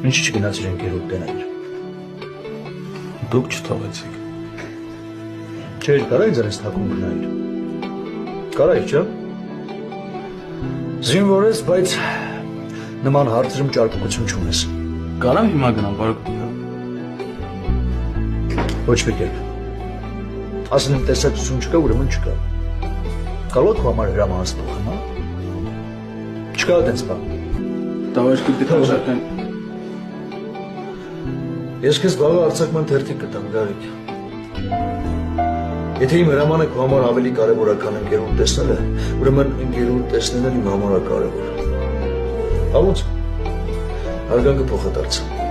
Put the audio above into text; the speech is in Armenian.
Ինչի՞ չգնացիր ընկերոդ տենայր։ Դուք չթողեցիք։ Չէր կարա ինձ այս թակում գնայր։ Կարայր, չէ՞։ Զինվոր ես, բայց նման հարցերում ճարպկություն չունես։ Կարամ հիմա գնամ, բարոք։ Ոչ մի կերպ։ Ասեն իմ տեսակցություն չկա, ուրեմն չկա։ Կարող եք համար հրամանս տողեմ, հա։ Չկա այդպես բան։ Տավաշկի դիտաժական։ Ես քեզ վաղը արձակման թերթիկ կտամ, Գարիկ։ Եթե իմ հրամանը քո համար ավելի կարևոր է, քան ընկերուհու տեսնելը, ուրեմն ընկերուհու տեսնելն իմ համար է կարևոր։ Ալուց։ Հարգանքը փոխադարձ։